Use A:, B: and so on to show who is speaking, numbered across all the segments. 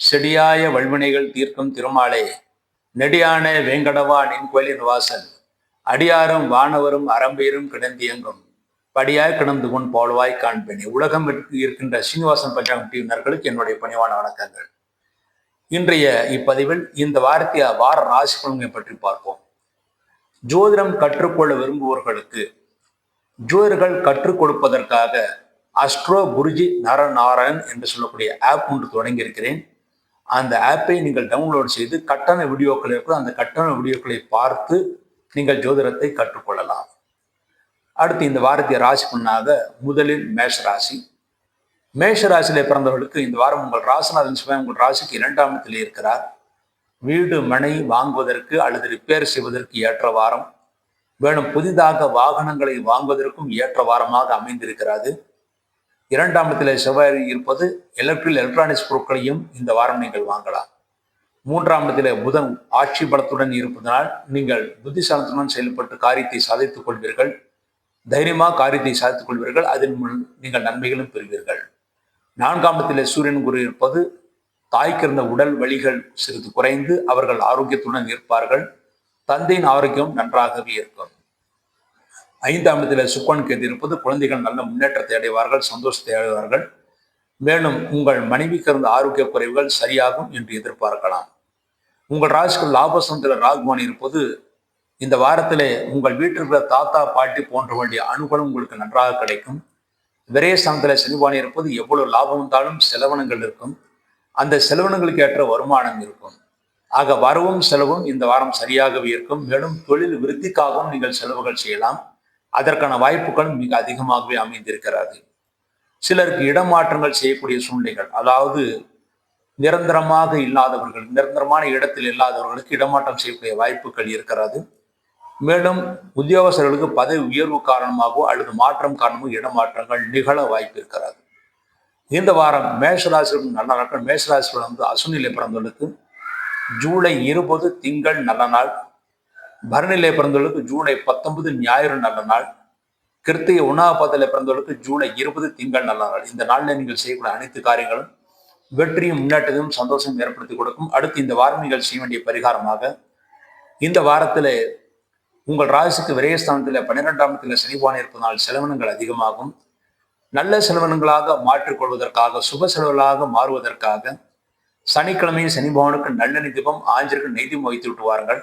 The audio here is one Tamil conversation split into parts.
A: செடியாய வல்வினைகள் தீர்க்கும் திருமாலே, நெடியான வேங்கடவா நின் கோயிலின் வாசல், அடியாரும் வானவரும் அறம்பேரும் கிடந்தியங்கும் படியாய் கிடந்து கொன் போலவாய் காண்பேனே. உலகம் இருக்கின்ற சீனிவாசன் பஞ்சாங்கம் டிவினர்களுக்கு என்னுடைய பணிவான வணக்கங்கள். இன்றைய இப்பதிவில் இந்த வார ராசி பலன்களை பற்றி பார்ப்போம். ஜோதிடம் கற்றுக்கொள்ள விரும்புபவர்களுக்கு ஜோதிடர்கள் கற்றுக் கொடுப்பதற்காக அஸ்ட்ரோ குருஜி நரநாராயண் என்று சொல்லக்கூடிய ஆப் ஒன்று தொடங்கி இருக்கிறேன். அந்த ஆப்பை நீங்கள் டவுன்லோட் செய்து கட்டண வீடியோக்கள் இருக்கும், அந்த கட்டண வீடியோக்களை பார்த்து நீங்கள் ஜோதிடத்தை கற்றுக்கொள்ளலாம். அடுத்து இந்த வாரத்திய ராசி பண்ணாக முதலில் மேஷராசி. மேஷராசியிலே பிறந்தவர்களுக்கு இந்த வாரம் உங்கள் ராசிநாதன் சிவன் உங்கள் ராசிக்கு 2ஆம் இடத்தில் இருக்கிறார். வீடு மனை வாங்குவதற்கு அல்லது ரிப்பேர் செய்வதற்கு ஏற்ற வாரம், மேலும் புதிதாக வாகனங்களை வாங்குவதற்கும் ஏற்ற வாரமாக அமைந்திருக்கிறது. 2ஆம் இடத்தில் செவ்வாய் இருப்பது எலக்ட்ரானிக்ஸ் பொருட்களையும் இந்த வாரம் நீங்கள் வாங்கலாம். 3ஆம் இடத்தில் புதன் ஆட்சி பலத்துடன் இருப்பதனால் நீங்கள் புத்திசாலித்துடன் செயல்பட்டு காரியத்தை சாதித்துக் கொள்வீர்கள். தைரியமாக காரியத்தை சாதித்துக் கொள்வீர்கள். அதன் மூலம் நீங்கள் நன்மைகளும் பெறுவீர்கள். 4ஆம் இடத்தில் சூரியன் குரு இருப்பது தாய்க்கு இருந்த உடல் வலிகள் சிறிது குறைந்து அவர்கள் ஆரோக்கியத்துடன் இருப்பார்கள். தந்தையின் ஆரோக்கியம் நன்றாகவே இருக்கும். 5ஆம் இடத்தில் சுக்கிரன் கேது இருப்பது குழந்தைகள் நல்ல முன்னேற்றத்தை அடைவார்கள், சந்தோஷத்தை அடைவார்கள். மேலும் உங்கள் மனைவிக்கு இருந்த ஆரோக்கிய குறைவுகள் சரியாகும் என்று எதிர்பார்க்கலாம். உங்கள் ராசிக்கு லாபஸ்தானத்தில் ராகுவான் இருப்பது இந்த வாரத்திலே உங்கள் வீட்டிற்கு தாத்தா பாட்டி போன்றவர்களுடைய அனுகூலம் உங்களுக்கு நன்றாக கிடைக்கும். விரயஸ்தானத்தில் சனிவான் இருப்பது எவ்வளவு லாபம் வந்தாலும் செலவினங்கள் இருக்கும். அந்த செலவினங்களுக்கு ஏற்ற வருமானம் இருக்கும். ஆக வரவும் செலவும் இந்த வாரம் சரியாகவே இருக்கும். மேலும் தொழில் விருத்திக்காகவும் நீங்கள் செலவுகள் செய்யலாம். அதற்கான வாய்ப்புகளும் மிக அதிகமாகவே அமைந்திருக்கிறது. சிலருக்கு இடமாற்றங்கள் செய்யக்கூடிய சூழ்நிலைகள், அதாவது நிரந்தரமாக இல்லாதவர்கள், நிரந்தரமான இடத்தில் இல்லாதவர்களுக்கு இடமாற்றம் செய்யக்கூடிய வாய்ப்புகள் இருக்கிறது. மேலும் உத்தியோகஸ்தர்களுக்கு பதவி உயர்வு காரணமாகவோ அல்லது மாற்றம் காரணமோ இடமாற்றங்கள் நிகழ வாய்ப்பு இருக்கிறது. இந்த வாரம் மேஷராசிகளுக்கு நல்ல நாட்கள். மேஷராசிகள் அசுநிலை பிறந்தவர்களுக்கு ஜூலை 20 திங்கள் நல்ல நாள். பரணிலே பிறந்தவர்களுக்கு ஜூலை 19 ஞாயிறு நல்ல நாள். கிருத்திகை 1ஆம் பாதத்தில் பிறந்தவர்களுக்கு ஜூலை 20 திங்கள் நல்ல நாள். இந்த நாளில் நீங்கள் செய்யக்கூடிய அனைத்து காரியங்களும் வெற்றியும் முன்னேற்றத்தையும் சந்தோஷம் ஏற்படுத்தி கொடுக்கும். அடுத்து இந்த வாரம் நீங்கள் செய்ய வேண்டிய பரிகாரமாக, இந்த வாரத்தில் உங்கள் ராசிக்கு விரயஸ்தானத்தில் 12ஆம் இடத்தில் சனிவான் இருப்பதனால் செலவினங்கள் அதிகமாகும். நல்ல செலவினங்களாக மாற்றிக்கொள்வதற்காக, சுப செலவுகளாக மாறுவதற்காக சனிக்கிழமை சனிபவனுக்கு நல்லெண்ணெய் தீபம், ஆஞ்சருக்கு நெய்தீபம் வைத்து விட்டு வாருங்கள்.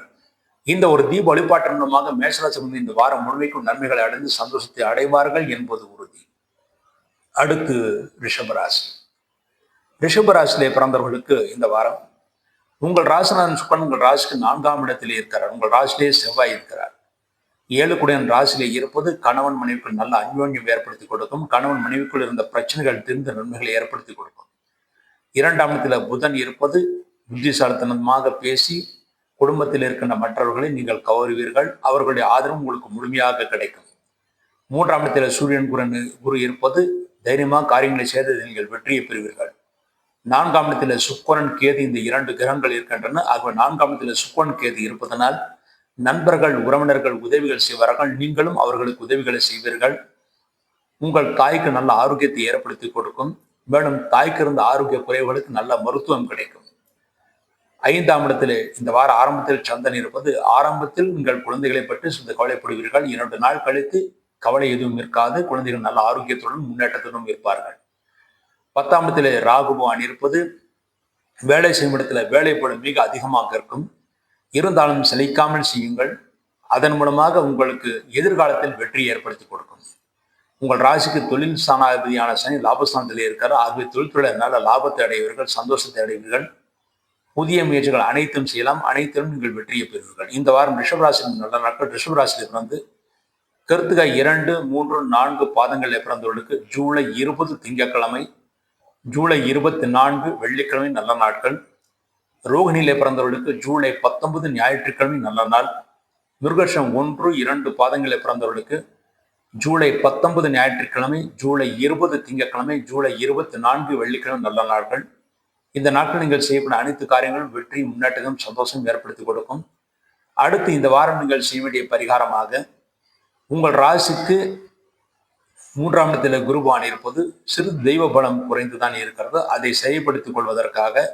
A: இந்த ஒரு தீப வழிபாட்டின் மூலமாக மேஷராசி இந்த வாரம் முழுமைக்கும் நன்மைகளை அடைந்து சந்தோஷத்தை அடைவார்கள் என்பது உறுதி. அடுத்து ரிஷபராசி. ரிஷபராசியிலே பிறந்தவர்களுக்கு இந்த வாரம் உங்கள் ராசிநாதன் சுக்கிரன் உங்கள் ராசிக்கு 4ஆம் இடத்திலே இருக்கிறார். உங்கள் ராசியிலே செவ்வாய் இருக்கிறார். 7 குடையன் ராசியிலே இருப்பது கணவன் மனைவிக்குள் நல்ல அந்யோன்யம் ஏற்படுத்தி கொடுக்கும். கணவன் மனைவிக்குள் இருந்த பிரச்சனைகள் தீர்ந்து நன்மைகளை ஏற்படுத்தி கொடுக்கும். 2ஆம் இடத்தில் புதன் இருப்பது புத்திசாலித்தனமாக பேசி குடும்பத்தில் இருக்கின்ற மற்றவர்களை நீங்கள் கவருவீர்கள். அவர்களுடைய ஆதரவு உங்களுக்கு முழுமையாக கிடைக்கும். 3ஆம் இடத்தில் சூரியன் குரு இருப்பது தைரியமாக காரியங்களை செய்து நீங்கள் வெற்றியை பெறுவீர்கள். 4ஆம் இடத்தில் சுக்கிரன் கேது இந்த 2 கிரகங்கள் இருக்கின்றன. ஆக 4ஆம் இடத்தில் சுக்கிரன் கேது இருப்பதனால் நண்பர்கள் உறவினர்கள் உதவிகள் செய்வார்கள். நீங்களும் அவர்களுக்கு உதவிகளை செய்வீர்கள். உங்கள் தாய்க்கு நல்ல ஆரோக்கியத்தை ஏற்படுத்தி கொடுக்கும். மேலும் தாய்க்கு இருந்த ஆரோக்கிய குறைவுகளுக்கு நல்ல மருத்துவம் கிடைக்கும். 5ஆம் இடத்தில் இந்த வார ஆரம்பத்தில் சந்தன் இருப்பது ஆரம்பத்தில் நீங்கள் குழந்தைகளை பற்றி சிறிது கவலைப்படுவீர்கள். 2 நாள் கழித்து கவலை எதுவும் இருக்காது. குழந்தைகள் நல்ல ஆரோக்கியத்துடன் முன்னேற்றத்துடன் இருப்பார்கள். 10ஆம் இடத்தில் ராகுபவான் இருப்பது வேலை செய்யும் இடத்துல வேலைப்படு மிக அதிகமாக இருக்கும். இருந்தாலும் சிலைக்காமல் செய்யுங்கள். அதன் மூலமாக உங்களுக்கு எதிர்காலத்தில் வெற்றி ஏற்படுத்தி கொடுக்கும். உங்கள் ராசிக்கு தொழில் ஸ்தானாதிபதியான சனி லாபஸ்தானத்திலே இருக்காரு. ஆகவே தொழில்துறை நல்ல லாபத்தை அடைவீர்கள், சந்தோஷத்தை அடைவீர்கள். புதிய முயற்சிகள் அனைத்தும் செய்யலாம். அனைத்திலும் நீங்கள் வெற்றியை பெறுவீர்கள். இந்த வாரம் ரிஷபராசியின் நல்ல நாட்கள். ரிஷபராசியில் பிறந்து கிருத்திகை 2, 3, 4 பாதங்களில் பிறந்தவர்களுக்கு ஜூலை 20 திங்கட்கிழமை, ஜூலை 24 வெள்ளிக்கிழமை நல்ல நாட்கள். ரோகிணியிலே பிறந்தவர்களுக்கு ஜூலை 19 ஞாயிற்றுக்கிழமை நல்ல நாள். மிருகஷம் 1, 2 பாதங்களில் பிறந்தவர்களுக்கு ஜூலை 19 ஞாயிற்றுக்கிழமை, ஜூலை 20 திங்கட்கிழமை, ஜூலை 24 வெள்ளிக்கிழமை நல்ல நாட்கள். இந்த நாட்கள் நீங்கள் செய்யக்கூடிய அனைத்து காரியங்களும் வெற்றி முன்னேற்றம் சந்தோஷம் ஏற்படுத்தி கொடுக்கும். அடுத்து இந்த வாரம் நீங்கள் செய்ய வேண்டிய பரிகாரமாக, உங்கள் ராசிக்கு 3ஆம் இடத்தில் குருபான் இருப்பது சிறு தெய்வ பலம் குறைந்துதான் இருக்கிறது. அதை செயல்படுத்திக் கொள்வதற்காக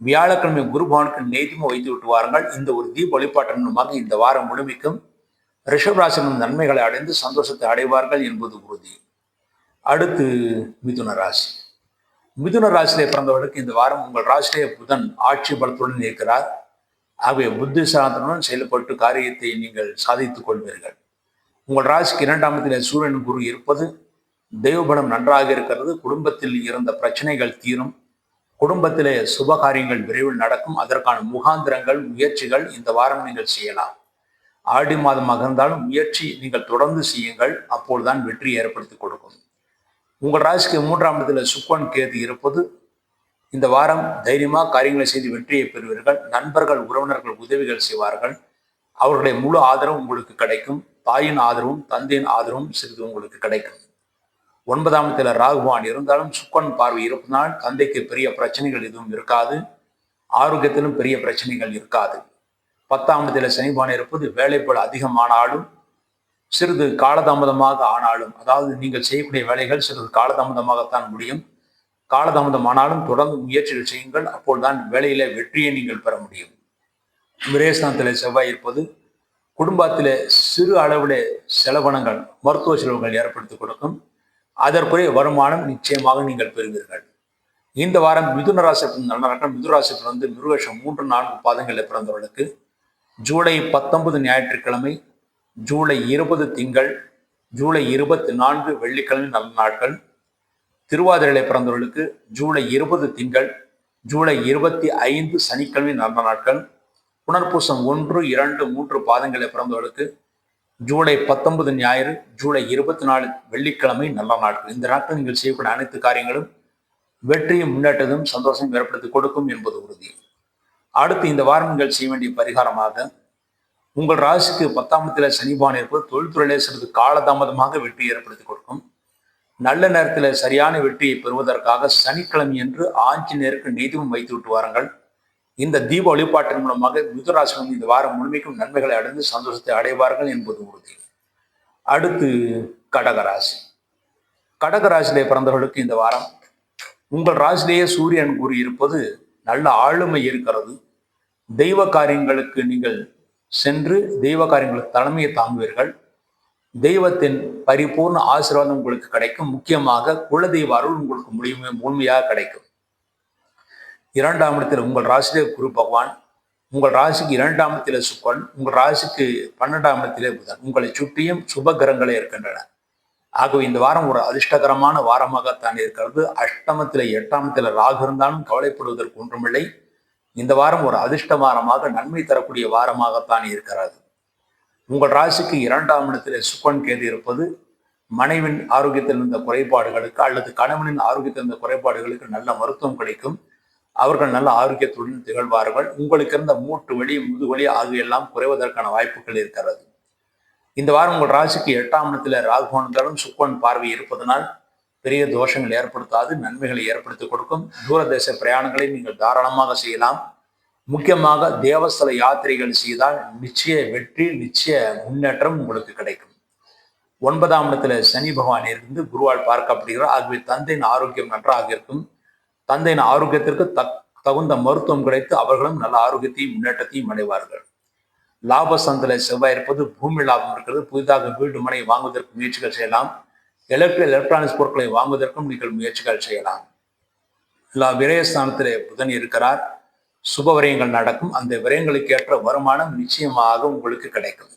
A: வியாழக்கிழமை குரு பகவானுக்கு நெய்தீபம் வைத்து விட்டு வாருங்கள். இந்த ஒரு தீப வழிபாட்டின் மூலமாக இந்த வாரம் முழுமைக்கும் ரிஷப ராசியின் நன்மைகளை அடைந்து சந்தோஷத்தை அடைவார்கள் என்பது உறுதி. அடுத்து மிதுன ராசி. மிதுன ராசியிலே பிறந்தவர்களுக்கு இந்த வாரம் உங்கள் ராசியிலே புதன் ஆட்சி பலத்துடன் இருக்கிறார். ஆகவே புத்திசாலித்தனுடன் செயல்பட்டு காரியத்தை நீங்கள் சாதித்துக் கொள்வீர்கள். உங்கள் ராசிக்கு 2ஆம் இடத்திலே சூரியன் குரு இருப்பது தெய்வபலம் நன்றாக இருக்கிறது. குடும்பத்தில் இருந்த பிரச்சனைகள் தீரும். குடும்பத்திலே சுப காரியங்கள் விரைவில் நடக்கும். அதற்கான முகாந்திரங்கள் முயற்சிகள் இந்த வாரம் நீங்கள் செய்யலாம். ஆடி மாதமாக இருந்தாலும் முயற்சி நீங்கள் தொடர்ந்து செய்யுங்கள். அப்போதுதான் வெற்றி ஏற்படுத்தி கொடுக்கும். உங்கள் ராசிக்கு 3ஆம் இடத்தில் சுக்கிரன் கேது இருப்பது இந்த வாரம் தைரியமாக காரியங்களை செய்து வெற்றியை பெறுவீர்கள். நண்பர்கள் உறவினர்கள் உதவிகள் செய்வார்கள். அவர்களுடைய முழு ஆதரவும் உங்களுக்கு கிடைக்கும். தாயின் ஆதரவும் தந்தையின் ஆதரவும் சிறிது உங்களுக்கு கிடைக்கும். 9ஆம் இடத்துல ராகுவான் இருந்தாலும் சுக்கிரன் பார்வை இருப்பதனால் தந்தைக்கு பெரிய பிரச்சனைகள் எதுவும் இருக்காது. ஆரோக்கியத்திலும் பெரிய பிரச்சனைகள் இருக்காது. 10ஆம் இடத்துல சனிபான் இருப்பது வேலைப்பளு அதிகமானாலும் சிறிது காலதாமதமாக ஆனாலும், அதாவது நீங்கள் செய்யக்கூடிய வேலைகள் சிறிது காலதாமதமாகத்தான் முடியும். காலதாமதமானாலும் தொடர்ந்து முயற்சிகள் செய்யுங்கள். அப்போதுதான் வேலையில வெற்றியை நீங்கள் பெற முடியும். விரயஸ்தானத்தில் செவ்வாய் இருப்பது குடும்பத்திலே சிறு அளவிலே செலவனங்கள் மருத்துவ செலவுகள் ஏற்படுத்தி கொடுக்கும். அதற்குரிய வருமானம் நிச்சயமாக நீங்கள் பெறுவீர்கள். இந்த வாரம் மிதுன ராசி நல்ல மிதுன ராசி பிறந்து மிருகஷம் 3-4 பாதங்களில் பிறந்தவர்களுக்கு ஜூலை 19 ஞாயிற்றுக்கிழமை, ஜூலை 20 திங்கள், ஜூலை 24 வெள்ளிக்கிழமை நல்ல நாட்கள். திருவாதிரையிலே பிறந்தவர்களுக்கு ஜூலை 20 திங்கள், ஜூலை 25 சனிக்கிழமை நல்ல நாட்கள். புனர்பூசம் 1, 2, 3 பாதங்களில் பிறந்தவர்களுக்கு ஜூலை 19 ஞாயிறு, ஜூலை 24 வெள்ளிக்கிழமை நல்ல நாட்கள். இந்த நாட்கள் நீங்கள் செய்யக்கூடிய அனைத்து காரியங்களும் வெற்றியும் முன்னேற்றதும் சந்தோஷம் ஏற்படுத்தி கொடுக்கும் என்பது உறுதி. அடுத்து இந்த வாரம் நீங்கள் செய்ய வேண்டிய பரிகாரமாக உங்கள் ராசிக்கு 10ஆம் இடத்தில் சனிபான் இருப்பது தொழில்துறையிலே சிறிது காலதாமதமாக வெற்றி ஏற்படுத்தி கொடுக்கும். நல்ல நேரத்தில் சரியான வெற்றியை பெறுவதற்காக சனிக்கிழமை என்று ஆஞ்சநேயருக்கு நெய்தீபம் வைத்து விட்டு வாருங்கள். இந்த தீப வழிபாட்டின் மூலமாக மிதுராசி இந்த வாரம் முழுமைக்கும் நன்மைகளை அடைந்து சந்தோஷத்தை அடைவார்கள் என்பது உறுதி. அடுத்து கடகராசி. கடகராசியிலே பிறந்தவர்களுக்கு இந்த வாரம் உங்கள் ராசிலேயே சூரியன் குரு இருப்பது நல்ல ஆளுமை இருக்கிறது. தெய்வ காரியங்களுக்கு நீங்கள் சென்று தெய்வ காரியங்களுக்கு தலைமையை தாங்குவீர்கள். தெய்வத்தின் பரிபூர்ண ஆசீர்வாதம் உங்களுக்கு கிடைக்கும். முக்கியமாக குலதெய்வ அருள் உங்களுக்கு முழுமையாக கிடைக்கும். 2ஆம் இடத்தில் உங்கள் ராசியிலே குரு பகவான், உங்கள் ராசிக்கு 2ஆம் இடத்திலே சுக்கிரன், உங்கள் ராசிக்கு 12ஆம் இடத்திலே புதன், உங்களை சுற்றியும் சுப கிரகங்களே இருக்கின்றன. ஆகவே இந்த வாரம் ஒரு அதிர்ஷ்டகரமான வாரமாகத்தான் இருக்கிறது. அஷ்டமத்தில் 8ஆம் இடத்துல ராகு இருந்தாலும் கவலைப்படுவதற்கு ஒன்றுமில்லை. இந்த வாரம் ஒரு அதிர்ஷ்ட வாரமாக நன்மை தரக்கூடிய வாரமாகத்தான் இருக்கிறது. உங்கள் ராசிக்கு 2ஆம் இடத்திலே சுக்கிரன் கேது இருப்பது மனைவின் ஆரோக்கியத்தில் இருந்த குறைபாடுகளுக்கு அல்லது கணவனின் ஆரோக்கியத்தில் இருந்த குறைபாடுகளுக்கு நல்ல மருத்துவம் கிடைக்கும். அவர்கள் நல்ல ஆரோக்கியத்துடன் திகழ்வார்கள். உங்களுக்கு இருந்த மூட்டு வலி முதுவலி ஆகியெல்லாம் குறைவதற்கான வாய்ப்புகள் இருக்கிறது. இந்த வாரம் உங்கள் ராசிக்கு 8ஆம் இடத்துல ராகுவானும் சுக்கிரன் பார்வை இருப்பதனால் பெரிய தோஷங்கள் ஏற்படுத்தாது, நன்மைகளை ஏற்படுத்தி கொடுக்கும். தூரதேச பிரயாணங்களை நீங்கள் தாராளமாக செய்யலாம். முக்கியமாக தேவஸ்தல யாத்திரைகள் செய்தால் நிச்சய வெற்றி, நிச்சய முன்னேற்றம் உங்களுக்கு கிடைக்கும். 9ஆம் இடத்துல சனி பகவான் இருந்து குருவால் பார்க்கப்படுகிறார். ஆகவே தந்தையின் ஆரோக்கியம் நன்றாக இருக்கும். தந்தையின் ஆரோக்கியத்திற்கு தகுந்த மருத்துவம் கிடைத்து அவர்களும் நல்ல ஆரோக்கியத்தையும் முன்னேற்றத்தையும் அடைவார்கள். லாபஸ்தானத்தில் செவ்வாய் இருப்பது பூமி லாபம் இருக்கிறது. புதிதாக வீடு மனை வாங்குவதற்கு முயற்சிகள் செய்யலாம். எலக்ட்ரானிக்ஸ் பொருட்களை வாங்குவதற்கும் நீங்கள் முயற்சிகள் செய்யலாம். விரயஸ்தானத்திலே புதன் இருக்கிறார். சுப விரயங்கள் நடக்கும். அந்த விரயங்களுக்கு ஏற்ற வருமானம் நிச்சயமாக உங்களுக்கு கிடைக்கும்.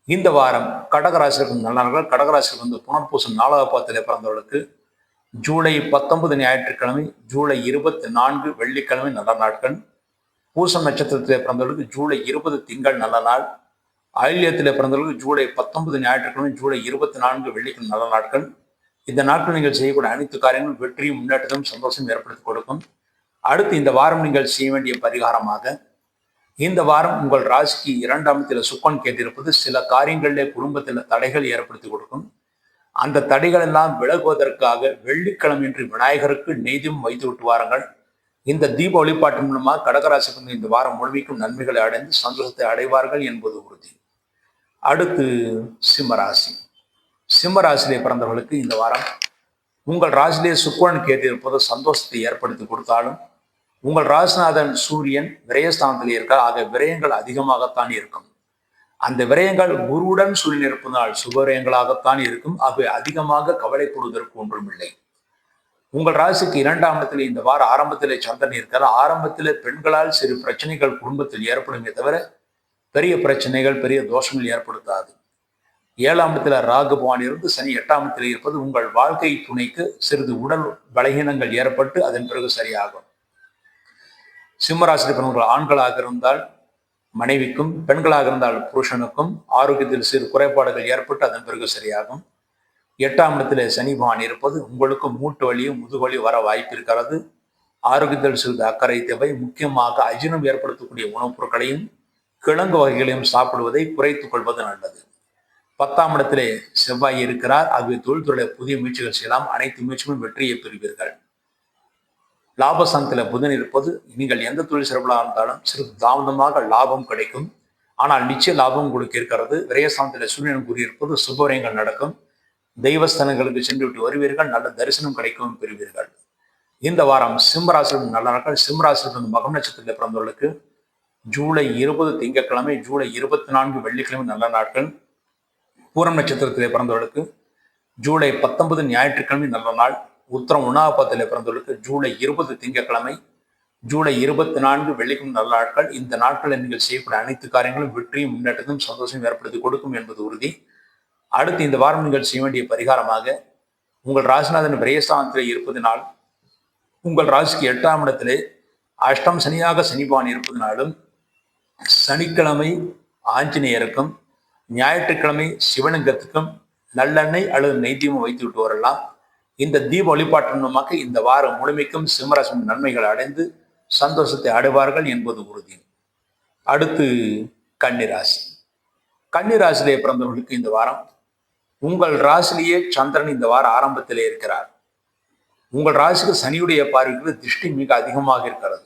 A: இந்த வாரம் கடகராசிக்கு நல்லவர்கள். கடகராசிக்கு புனர்பூசம் 4ஆம் பாதத்திலே பிறந்தவர்களுக்கு ஜூலை 19 ஞாயிற்றுக்கிழமை, ஜூலை 24 வெள்ளிக்கிழமை நல்ல நாட்கள். பூசம் நட்சத்திரத்திலே பிறந்தவர்களுக்கு ஜூலை 20 திங்கள் நல்ல நாள். ஆயில்யத்திலே பிறந்தவர்களுக்கு ஜூலை 19 ஞாயிற்றுக்கிழமை, ஜூலை 24 வெள்ளிக்கிழமை நல்ல நாட்கள். இந்த நாட்கள் நீங்கள் செய்யக்கூடிய அனைத்து காரியங்களும் வெற்றியும் முன்னேற்றமும் சந்தோஷம் ஏற்படுத்தி கொடுக்கும். அடுத்து இந்த வாரம் நீங்கள் செய்ய வேண்டிய பரிகாரமாக இந்த வாரம் உங்கள் ராசிக்கு 2ஆம் இடத்தில் சுக்கிரன் கேட்டிருப்பது சில காரியங்களிலே குடும்பத்தில் தடைகள் ஏற்படுத்தி கொடுக்கும். அந்த தடைகள் எல்லாம் விலகுவதற்காக வெள்ளிக்கிழமை என்று விநாயகருக்கு நெய்தீபம் வைத்து விட்டு வாருங்கள். இந்த தீப வழிபாட்டின் மூலமாக கடகராசிக்கு இந்த வாரம் முழுமைக்கும் நன்மைகளை அடைந்து சந்தோஷத்தை அடைவார்கள் என்பது உறுதி. அடுத்து சிம்மராசி. சிம்மராசியிலே பிறந்தவர்களுக்கு இந்த வாரம் உங்கள் ராசியிலே சுக்கிரன் கேட்டிருப்பது சந்தோஷத்தை ஏற்படுத்தி கொடுத்தாலும் உங்கள் ராசிநாதன் சூரியன் விரயஸ்தானத்தில் இருக்கார். ஆக விரயங்கள் அதிகமாகத்தான் இருக்கும். அந்த விரயங்கள் குருவுடன் சூரியன் இருப்பதனால் சுபவிரயங்களாகத்தான் இருக்கும். அவை அதிகமாக கவலைப்படுவதற்கு ஒன்றும் இல்லை. உங்கள் ராசிக்கு 2ஆம் இடத்துல இந்த வார ஆரம்பத்திலே சந்திரன் இருக்கிறார். ஆரம்பத்திலே பெண்களால் சிறு பிரச்சனைகள் குடும்பத்தில் ஏற்படுமே தவிர பெரிய பிரச்சனைகள், பெரிய தோஷங்கள் ஏற்படுத்தாது. 7ஆம் இடத்துல ராகு பகவான் இருந்து சனி 8ஆம் இடத்தில் இருப்பது உங்கள் வாழ்க்கை துணைக்கு சிறிது உடல் பலகீனங்கள் ஏற்பட்டு அதன் பிறகு சரியாகும். சிம்மராசி பெண்கள் ஆண்களாக இருந்தால் மனைவிக்கும், பெண்களாக இருந்தால் புருஷனுக்கும் ஆரோக்கியத்தில் சிறு குறைபாடுகள் ஏற்பட்டு அதன் பிறகு சரியாகும். 8ஆம் இடத்திலே சனி பகவான் இருப்பது உங்களுக்கு மூட்டு வலியும் முதுவலியும் வர வாய்ப்பு இருக்கிறது. ஆரோக்கியத்தில் சிறிது அக்கறை தேவை. முக்கியமாக அஜீரணம் ஏற்படுத்தக்கூடிய உணவுப் பொருட்களையும் கிழங்கு வகைகளையும் சாப்பிடுவதை குறைத்துக் கொள்வது நல்லது. 10ஆம் இடத்திலே செவ்வாய் இருக்கிறார். ஆகிய தொழில்துறை புதிய முயற்சிகள் செய்யலாம். அனைத்து முயற்சிகளும் வெற்றியை பெறுவீர்கள். லாபஸ்தானத்தில் புதன் இருப்பது நீங்கள் எந்த தொழில் சிறப்பாக இருந்தாலும் சிறிது தாமதமாக லாபம் கிடைக்கும். ஆனால் நிச்சய லாபம் உங்களுக்கு இருக்கிறது. விரயஸ்தானத்தில் சூரியன் கூறியிருப்பது சுபவிரயங்கள் நடக்கும். தெய்வஸ்தானங்களுக்கு சென்று விட்டு வருவீர்கள். நல்ல தரிசனம் கிடைக்கவும் பெறுவீர்கள். இந்த வாரம் சிம்மராசியுடன் நல்ல நாட்கள். சிம்மராசியுடன் மகம் நட்சத்திரத்தில் பிறந்தவர்களுக்கு ஜூலை 20 திங்கட்கிழமை, ஜூலை 24 வெள்ளிக்கிழமை நல்ல நாட்கள். பூரம் நட்சத்திரத்திலே பிறந்தவர்களுக்கு ஜூலை 19 ஞாயிற்றுக்கிழமை நல்ல நாள். உத்திரம் 1ஆம் பாதத்திலே பிறந்தவர்களுக்கு ஜூலை 20 திங்கட்கிழமை, ஜூலை 24 வெள்ளிக்கிழமை நல்ல நாட்கள். இந்த நாட்களில் நீங்கள் செய்யக்கூடிய அனைத்து காரியங்களும் வெற்றியும் முன்னேற்றத்தையும் சந்தோஷம் ஏற்படுத்தி கொடுக்கும் என்பது உறுதி. அடுத்து இந்த வாரம் நீங்கள் செய்ய வேண்டிய பரிகாரமாக உங்கள் ராசிநாதன் விரயஸ்தானத்தில் இருப்பதனால் உங்கள் ராசிக்கு 8ஆம் இடத்திலே அஷ்டம் சனியாக சனிபான் இருப்பதனாலும் சனிக்கிழமை ஆஞ்சநேயருக்கும் ஞாயிற்றுக்கிழமை சிவலிங்கத்துக்கும் நல்லெண்ணெய் அல்லது நெய்தீபம் வைத்து விட்டு வரலாம். இந்த தீப வழிபாட்டின் மூலமாக இந்த வாரம் முழுமைக்கும் சிம்மராசி நன்மைகள் அடைந்து சந்தோஷத்தை அடைவார்கள் என்பது உறுதி. அடுத்து கன்னிராசி. கன்னிராசியிலே பிறந்தவர்களுக்கு இந்த வாரம் உங்கள் ராசிலேயே சந்திரன் இந்த வார ஆரம்பத்திலே இருக்கிறார். உங்கள் ராசிக்கு சனியுடைய பார்வைக்கு திருஷ்டி மிக அதிகமாக இருக்கிறது.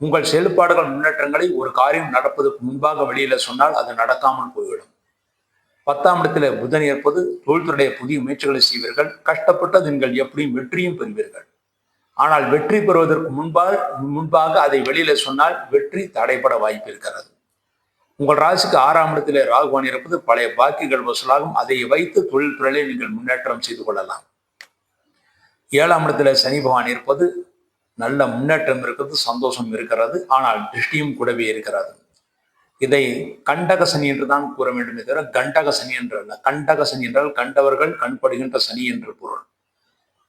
A: உங்கள் செயல்பாடுகள் முன்னேற்றங்களை ஒரு காரியம் நடப்பதற்கு முன்பாக வெளியில சொன்னால் அது நடக்காமல் போய்விடும். 10ஆம் இடத்துல புதன் ஏற்பது தொழில்துறைய புதிய முயற்சிகளை செய்வீர்கள். கஷ்டப்பட்டு நீங்கள் எப்படியும் வெற்றியும் பெறுவீர்கள். ஆனால் வெற்றி பெறுவதற்கு முன்பாக அதை வெளியில சொன்னால் வெற்றி தடைபட வாய்ப்பு இருக்கிறது. உங்கள் ராசிக்கு 6ஆம் இடத்திலே ராகுவான் இருப்பது பழைய பாக்கிகள் வசூலாகும். அதை வைத்து தொழில்துறையிலே நீங்கள் முன்னேற்றம் செய்து கொள்ளலாம். 7ஆம் இடத்துல சனி பகவான் இருப்பது நல்ல முன்னேற்றம் இருக்கிறது, சந்தோஷம் இருக்கிறது. ஆனால் திருஷ்டியும் கூடவே இருக்கிறது. இதை கண்டக சனி என்று தான் கூற வேண்டுமே தவிர கண்டக சனி என்று அல்ல. கண்டக சனி என்றால் கண்டவர்கள் கண்படுகின்ற சனி என்று பொருள்.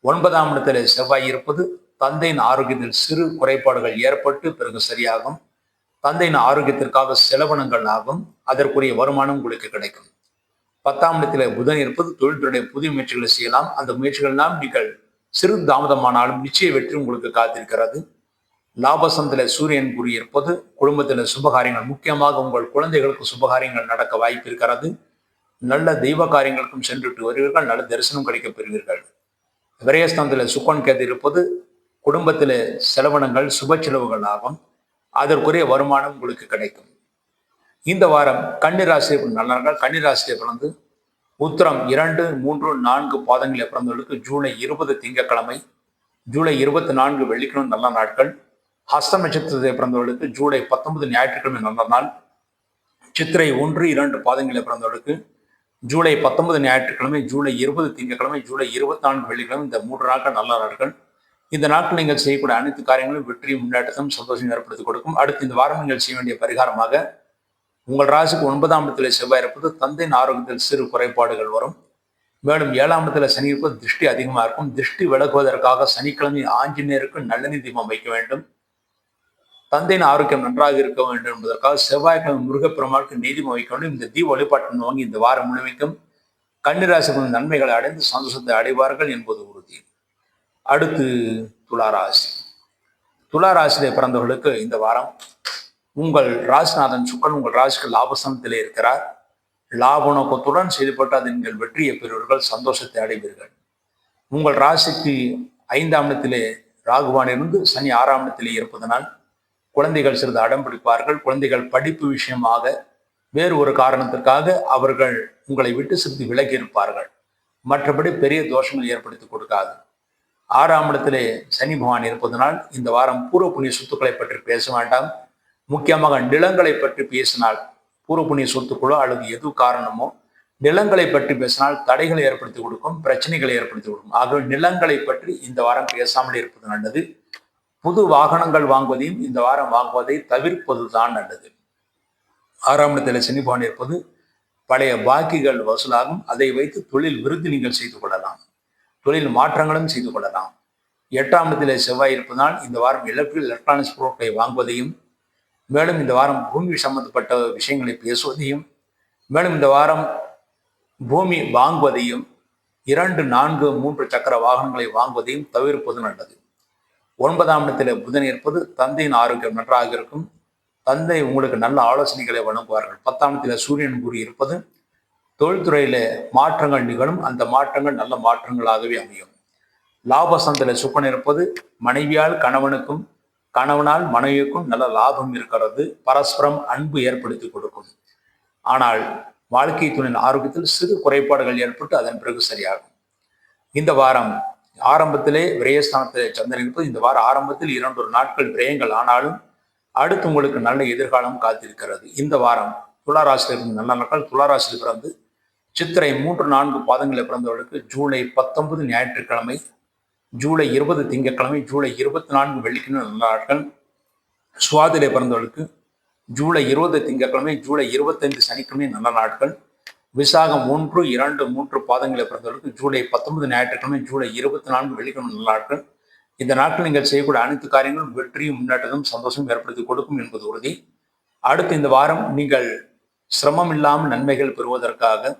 A: 9ஆம் இடத்திலே செவ்வாய் இருப்பது தந்தையின் ஆரோக்கியத்தில் சிறு குறைபாடுகள் ஏற்பட்டு பிறகு சரியாகும். தந்தையின் ஆரோக்கியத்திற்காக செலவினங்கள் ஆகும். அதற்குரிய வருமானம் உங்களுக்கு கிடைக்கும். 10ஆம் இடத்திலே புதன் இருப்பது தொழில்துறையுடைய புதிய முயற்சிகளை செய்யலாம். அந்த முயற்சிகள்லாம் நீங்கள் சிறு தாமதமானாலும் நிச்சய வெற்றி உங்களுக்கு காத்திருக்கிறது. லாபசந்தில சூரியன் கூறியிருப்பது குடும்பத்தில் சுபகாரியங்கள், முக்கியமாக உங்கள் குழந்தைகளுக்கு சுபகாரியங்கள் நடக்க வாய்ப்பு இருக்கிறது. நல்ல தெய்வ காரியங்களுக்கும் சென்றுட்டு வருவீர்கள். நல்ல தரிசனம் கிடைக்கப் பெறுவீர்கள். விரயஸ்தானத்தில் சுக்கன் கேது இருப்பது குடும்பத்தில் செலவினங்கள் சுப செலவுகள் ஆகும். அதற்குரிய வருமானம் உங்களுக்கு கிடைக்கும். இந்த வாரம் கன்னிராசி நல்ல கன்னிராசியை பிறந்து உத்திரம் 2, 3, 4 பாதங்களை பிறந்தவர்களுக்கு ஜூலை 20 திங்கட்கிழமை, ஜூலை 24 வெள்ளிக்கிழமை நல்ல நாட்கள். ஹஸ்தம் நட்சத்திரத்தை பிறந்தவர்களுக்கு ஜூலை 19 ஞாயிற்றுக்கிழமை நல்ல நாள். சித்திரை 1, 2 பாதங்களை பிறந்தவர்களுக்கு ஜூலை 19 ஞாயிற்றுக்கிழமை, ஜூலை 20 திங்கட்கிழமை, ஜூலை 24 வெள்ளிக்கிழமை இந்த 3 நாட்கள் நல்ல நாட்கள். இந்த நாட்கள் நீங்கள் செய்யக்கூடிய அனைத்து காரியங்களும் வெற்றி முன்னேற்றத்தையும் சந்தோஷம் ஏற்படுத்தி கொடுக்கும். அடுத்து இந்த வாரம் நீங்கள் செய்ய வேண்டிய பரிகாரமாக உங்கள் ராசிக்கு 9ஆம் இடத்துல செவ்வாய் இருப்பது தந்தையின் ஆரோக்கியத்தில் சிறு குறைபாடுகள் வரும். மேலும் 7ஆம் இடத்துல சனி இருப்பது திருஷ்டி அதிகமாக இருக்கும். திருஷ்டி விலகுவதற்காக சனிக்கிழமை ஆஞ்சநேயருக்கு நல்லெண்ணெய் தீபம் வைக்க வேண்டும். தந்தையின் ஆரோக்கியம் நன்றாக இருக்க வேண்டும் என்பதற்காக செவ்வாய்க்கிழமை முருகப்பெருமாளுக்கு நீதிமம் வைக்க வேண்டும். இந்த தீப வழிபாட்டின் வாங்கி இந்த வாரம் முழுமைக்கும் கன்னிராசிகளின் நன்மைகளை அடைந்து சந்தோஷத்தை அடைவார்கள் என்பது உறுதி. அடுத்து துளாராசி. துளாராசியிலே பிறந்தவர்களுக்கு இந்த வாரம் உங்கள் ராசிநாதன் சுக்கரன் உங்கள் ராசிக்கு லாபஸ்தானத்திலே இருக்கிறார். லாப நோக்கத்துடன் செயல்பட்டு அதை நீங்கள் வெற்றியை பெறுவீர்கள், சந்தோஷத்தை அடைவீர்கள். உங்கள் ராசிக்கு 5ஆம் இடத்திலே ராகுவான் இருந்து சனி 6ஆம் இடத்திலே இருப்பதனால் குழந்தைகள் சிறிது அடம் பிடிப்பார்கள். குழந்தைகள் படிப்பு விஷயமாக வேறு ஒரு காரணத்திற்காக அவர்கள் உங்களை விட்டு சிறிது விலகி இருப்பார்கள். மற்றபடி பெரிய தோஷங்கள் ஏற்படுத்தி கொடுக்காது. 6ஆம் இடத்திலே சனி பகவான் இருப்பதனால் இந்த வாரம் பூர்வ புண்ணிய சொத்துக்களை பற்றி பேச வேண்டாம். முக்கியமாக நிலங்களை பற்றி பேசினால் பூர்வ புண்ணிய சொத்துக்களோ அல்லது எது காரணமோ நிலங்களை பற்றி பேசினால் தடைகளை ஏற்படுத்தி கொடுக்கும், பிரச்சனைகளை ஏற்படுத்தி கொடுக்கும். ஆகவே நிலங்களை பற்றி இந்த வாரம் பேசாமல் இருப்பது நல்லது. புது வாகனங்கள் வாங்குவதையும் இந்த வாரம் வாங்குவதை தவிர்ப்பது தான் நல்லது. 6ஆம் இடத்தில் சனி பகவான் இருப்பது பழைய பாக்கிகள் வசூலாகும். அதை வைத்து தொழில் விருத்தி நீங்கள் செய்து கொள்ளலாம், தொழில் மாற்றங்களும் செய்து கொள்ளலாம். 8ஆம் இடத்திலே செவ்வாய் இருப்பதனால் இந்த வாரம் எலக்ட்ரானிக்ஸ் பொருட்களை வாங்குவதையும், மேலும் இந்த வாரம் பூமி சம்பந்தப்பட்ட விஷயங்களை பேசுவதையும், மேலும் இந்த வாரம் பூமி வாங்குவதையும் 2, 4, 3 சக்கர வாகனங்களை வாங்குவதையும் தவிர்ப்பது நல்லது. 9ஆம் இடத்திலே புதன் இருப்பது தந்தையின் ஆரோக்கியம் நன்றாக இருக்கும். தந்தை உங்களுக்கு நல்ல ஆலோசனைகளை வழங்குவார்கள். 10ஆம் இடத்திலே சூரியன் கூறி இருப்பது தொழில்துறையில மாற்றங்கள் நிகழும். அந்த மாற்றங்கள் நல்ல மாற்றங்களாகவே அமையும். லாபஸ்தானத்திலே சுக்கிரன் இருப்பது மனைவியால் கணவனுக்கும், கணவனால் மனைவிக்கும் நல்ல லாபம் இருக்கிறது. பரஸ்பரம் அன்பு ஏற்படுத்தி கொடுக்கும். ஆனால் வாழ்க்கை துணையின் ஆரோக்கியத்தில் சிறு குறைபாடுகள் ஏற்பட்டு அதன் பிறகு சரியாகும். இந்த வாரம் ஆரம்பத்திலே விரயஸ்தானத்திலே சந்திரன் இருப்பது இந்த வாரம் ஆரம்பத்தில் 2 நாட்கள் விரயங்கள் ஆனாலும் அடுத்து உங்களுக்கு நல்ல எதிர்காலம் காத்திருக்கிறது. இந்த வாரம் துளாராசியில் இருந்து நல்ல நாட்கள். துளாராசியில் பிறந்து சித்திரை 3, 4 பாதங்களில் பிறந்தவர்களுக்கு ஜூலை 19 ஞாயிற்றுக்கிழமை, ஜூலை 20 திங்கட்கிழமை, ஜூலை 24 வெள்ளிக்கிழமை நல்ல நாட்கள். சுவாதிலே பிறந்தவர்களுக்கு ஜூலை 20 திங்கட்கிழமை, ஜூலை 25 சனிக்கிழமை நல்ல நாட்கள். விசாகம் 1, 2, 3 பாதங்களில் பிறந்தவர்களுக்கு ஜூலை 19 ஞாயிற்றுக்கிழமை, ஜூலை 24 வெள்ளிக்கிழமை நல்ல நாட்கள். இந்த நாட்கள் நீங்கள் செய்யக்கூடிய அனைத்து காரியங்களும் வெற்றியும் முன்னேற்றமும் சந்தோஷம் ஏற்படுத்தி கொடுக்கும் என்பது உறுதி. அடுத்து இந்த வாரம் நீங்கள் சிரமம் இல்லாமல் நன்மைகள் பெறுவதற்காக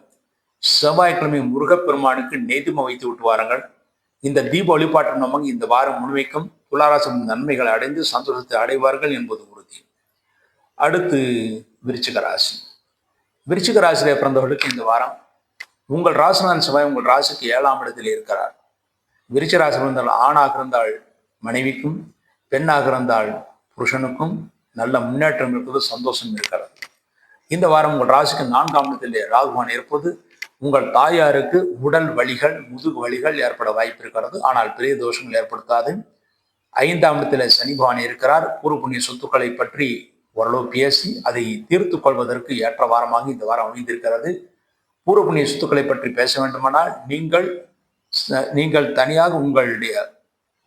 A: செவ்வாய்க்கிழமை முருகப்பெருமானுக்கு நெய்திமம் வைத்து விட்டு வாருங்கள். இந்த தீப வழிபாட்டு மூலமாக இந்த வாரம் முழுமைக்கும் துளாராசி நன்மைகளை அடைந்து சந்தோஷத்தை அடைவார்கள் என்பது உறுதி. அடுத்து விருச்சிக ராசி. விருச்சிக ராசியிலே பிறந்தவர்களுக்கு இந்த வாரம் உங்கள் ராசிநாதன் செவ்வாய் உங்கள் ராசிக்கு 7ஆம் இடத்தில் இருக்கிறார். விருச்சிக ராசி இருந்தால் ஆணாக இருந்தால் மனைவிக்கும், பெண்ணாக இருந்தால் புருஷனுக்கும் நல்ல முன்னேற்றம் இருப்பது, சந்தோஷம் இருக்கிறது. இந்த வாரம் உங்கள் ராசிக்கு 4ஆம் இடத்திலே ராகுவான் இருப்பது உங்கள் தாயாருக்கு உடல் வலிகள், முதுகு வலிகள் ஏற்பட வாய்ப்பு இருக்கிறது. ஆனால் பெரிய தோஷங்கள் ஏற்படுத்தாது. 5ஆம் இடத்திலே சனி பகவான் இருக்கிறார். பூர்வ புண்ணிய சொத்துக்களை பற்றி ஓரளவு பேசி அதை தீர்த்து கொள்வதற்கு ஏற்ற வாரமாக இந்த வாரம் அமைந்திருக்கிறது. பூர்வ புண்ணிய சொத்துக்களை பற்றி பேச வேண்டுமானால் நீங்கள் தனியாக உங்களுடைய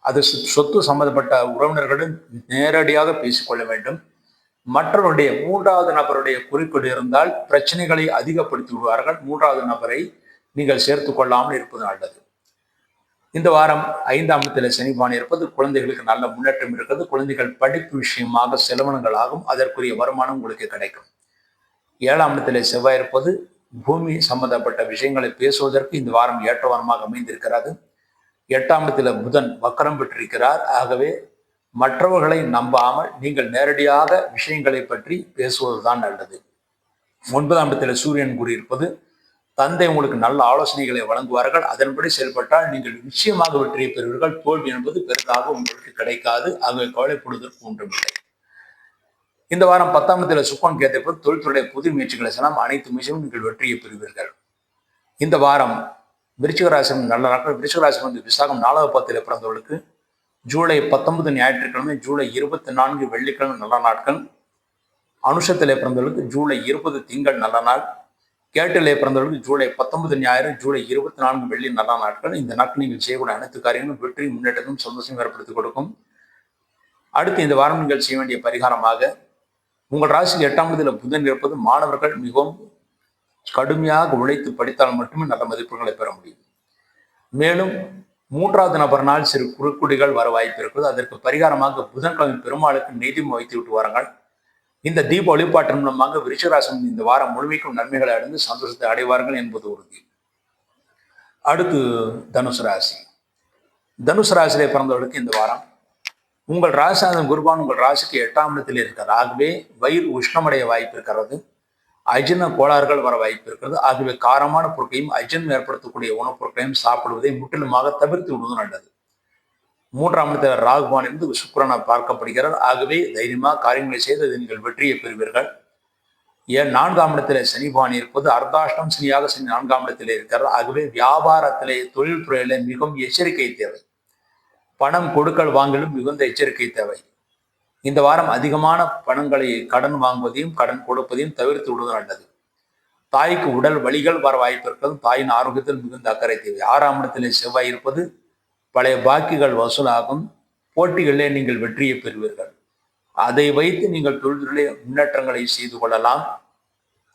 A: அது சொத்து சம்பந்தப்பட்ட உறவினர்களுடன் நேரடியாக பேசிக்கொள்ள வேண்டும். மற்றவருடைய 3வது நபருடைய குறிக்கோள் இருந்தால் பிரச்சனைகளை அதிகப்படுத்தி விடுவார்கள். 3வது நபரை நீங்கள் சேர்த்து கொள்ளாமல் இருப்பது நல்லது. இந்த வாரம் 5ஆம் இடத்தில் சனி பகவான் இருப்பது குழந்தைகளுக்கு நல்ல முன்னேற்றம் இருக்கிறது. குழந்தைகள் படிப்பு விஷயமாக செலவினங்கள் ஆகும். அதற்குரிய வருமானம் உங்களுக்கு கிடைக்கும். 7ஆம் இடத்தில் செவ்வாய் இருப்பது பூமி சம்பந்தப்பட்ட விஷயங்களை பேசுவதற்கு இந்த வாரம் ஏற்ற வாரமாக அமைந்திருக்கிறது. 8ஆம் இடத்தில் புதன் வக்கரம் பெற்றிருக்கிறார். ஆகவே மற்றவர்களை நம்பாமல் நீங்கள் நேரடியாக விஷயங்களை பற்றி பேசுவதுதான் நல்லது. 9ஆம் இடத்தில் சூரியன் கூறியிருப்பது தந்தை உங்களுக்கு நல்ல ஆலோசனைகளை வழங்குவார்கள். அதன்படி செயல்பட்டால் நீங்கள் நிச்சயமாக வெற்றியை பெறுவீர்கள். தோல்வி என்பது பெரிதாக உங்களுக்கு கிடைக்காது. ஆகவே கவலைப்படுவதற்கு ஒன்றுமில்லை. இந்த வாரம் 10ஆம் இடத்தில் சுக்கிரன் கேட்டிருப்பது தொழில்துறையுடைய புதிய முயற்சிகளை செய்யலாம். அனைத்து முயற்சியும் நீங்கள் வெற்றியை பெறுவீர்கள். இந்த வாரம் விருச்சிக ராசி நல்ல நாட்கள். விருச்சிக ராசி வந்து விசாகம் 4வது பாதத்தில் பிறந்தவர்களுக்கு ஜூலை 19 ஞாயிற்றுக்கிழமை, ஜூலை 24 வெள்ளிக்கிழமை நல்ல நாட்கள். அனுஷத்திலே பிறந்தவர்களுக்கு ஜூலை 20 திங்கள் நல்ல நாள். கேட்டிலே பிறந்தவர்களுக்கு ஜூலை 19 ஞாயிறு, ஜூலை 24 வெள்ளி நல்ல நாட்கள். இந்த நாட்கள் நீங்கள் செய்யக்கூடிய அனைத்து காரியங்களும் வெற்றி, முன்னேற்றமும் சந்தோஷம் ஏற்படுத்தி கொடுக்கும். அடுத்து இந்த வாரம் நீங்கள் செய்ய வேண்டிய பரிகாரமாக உங்கள் ராசியில் 8ஆம் இடத்தில் புதன் இருப்பது மாணவர்கள் மிகவும் கடுமையாக உழைத்து படித்தால் மட்டுமே நல்ல மதிப்புகளை பெற முடியும். மேலும் 3வது நபர்னால் சிறு குறுக்குடிகள் வர வாய்ப்பு இருக்கிறது. அதற்கு பரிகாரமாக புதன்கிழமை பெருமாளுக்கு நெய்திமம் வைத்து விட்டு வாருங்கள். இந்த தீப வழிபாட்டின் மூலமாக விருச்சிக ராசி இந்த வாரம் முழுமைக்கும் நன்மைகளை அடைந்து சந்தோஷத்தை அடைவார்கள் என்பது உறுதி. அடுத்து தனுசு ராசி. தனுசு ராசியிலே பிறந்தவர்களுக்கு இந்த வாரம் உங்கள் ராசிநாதன் குருபான் உங்கள் ராசிக்கு 8ஆம் இடத்தில் இருக்கிறது. ஆகவே வயிறு உஷ்ணமடைய வாய்ப்பு இருக்கிறது. அஜீரண கோளாறுகள் வர வாய்ப்பு இருக்கிறது. ஆகவே காரமான பொருட்களையும் அஜீரணம் ஏற்படுத்தக்கூடிய உணவுப் பொருட்களையும் சாப்பிடுவதை முற்றிலுமாக தவிர்த்து விடுவது நல்லது. 3ஆம் இடத்தில் ராகுவான் இருந்து சுக்கிரனை பார்க்கப்படுகிறார். ஆகவே தைரியமாக காரியங்களை செய்து நீங்கள் வெற்றியை பெறுவீர்கள். 4ஆம் இடத்தில் சனி பகவான் இருப்பது அர்த்தாஷ்டம் சனியாக சனி 4ஆம் இடத்தில் இருக்கிறார். ஆகவே வியாபாரத்திலே, தொழில்துறையிலே மிகவும் எச்சரிக்கை தேவை. பணம் கொடுக்கல் வாங்கலும் மிகுந்த எச்சரிக்கை தேவை. இந்த வாரம் அதிகமான பணங்களை கடன் வாங்குவதையும் கடன் கொடுப்பதையும் தவிர்த்து விடுவது நல்லது. தாய்க்கு உடல் வலிகள் வர வாய்ப்பு இருக்கிறது. தாயின் ஆரோக்கியத்தில் மிகுந்த அக்கறை தேவை. 6ஆம் இடத்திலே செவ்வாய் இருப்பது பழைய பாக்கிகள் வசூலாகும். போட்டிகளிலே நீங்கள் வெற்றியை பெறுவீர்கள். அதை வைத்து நீங்கள் தொழில்துறை முன்னேற்றங்களை செய்து கொள்ளலாம்.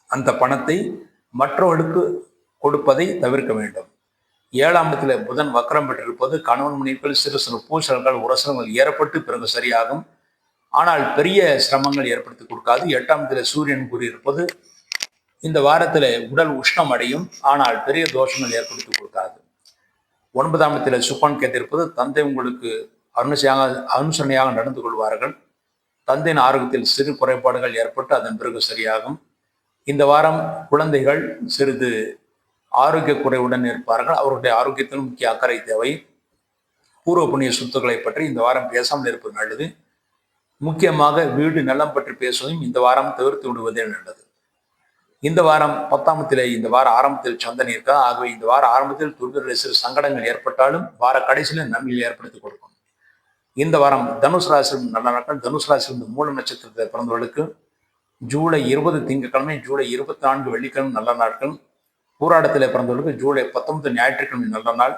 A: அந்த பணத்தை மற்றவர்களுக்கு கொடுப்பதை தவிர்க்க வேண்டும். 7ஆம் இடத்துல புதன் வக்கரம் பெற்றிருப்பது கணவன் மனைவிக்குள் சிறு சிறு பூசல்கள் உரசல்கள் ஏற்பட்டு பிறகு சரியாகும். ஆனால் பெரிய சிரமங்கள் ஏற்படுத்தி கொடுக்காது. 8ஆம் இடத்துல சூரியன் கூறியிருப்பது இந்த வாரத்துல உடல் உஷ்ணம் அடையும், ஆனால் பெரிய தோஷங்கள் ஏற்படுத்தி கொடுக்காது. 9ஆம் இடத்துல சுக்கரன் கேட்டிருப்பது தந்தை உங்களுக்கு அனுசரணையாக நடந்து கொள்வார்கள். தந்தையின் ஆரோக்கியத்தில் சிறு குறைபாடுகள் ஏற்பட்டு அதன் பிறகு சரியாகும். இந்த வாரம் குழந்தைகள் சிறிது ஆரோக்கிய குறைவுடன் இருப்பார்கள். அவருடைய ஆரோக்கியத்திலும் முக்கிய அக்கறை தேவை. பூர்வ புண்ணிய சொத்துக்களை பற்றி இந்த வாரம் பேசாமல் இருப்பது நல்லது. முக்கியமாக வீடு நலம் பற்றி பேசுவதும் இந்த வாரம் தவிர்த்து விடுவதே நல்லது. இந்த வாரம் 10ஆம் இடத்திலே இந்த வார ஆரம்பத்தில் சந்திரன் இருக்கா. ஆகவே இந்த வார ஆரம்பத்தில் தொழில்களில் சிறு சங்கடங்கள் ஏற்பட்டாலும் வார கடைசியில் நன்மையை ஏற்படுத்தி கொடுக்கும். இந்த வாரம் தனுசு ராசியில் நல்ல நாட்கள். தனுசு ராசியில் மூல நட்சத்திரத்தை பிறந்தவர்களுக்கு ஜூலை 20 திங்கட்கிழமை, ஜூலை 24 வெள்ளிக்கிழமை நல்ல நாட்கள். பூராடத்தில் பிறந்தவர்களுக்கு ஜூலை 19 ஞாயிற்றுக்கிழமை நல்ல நாள்.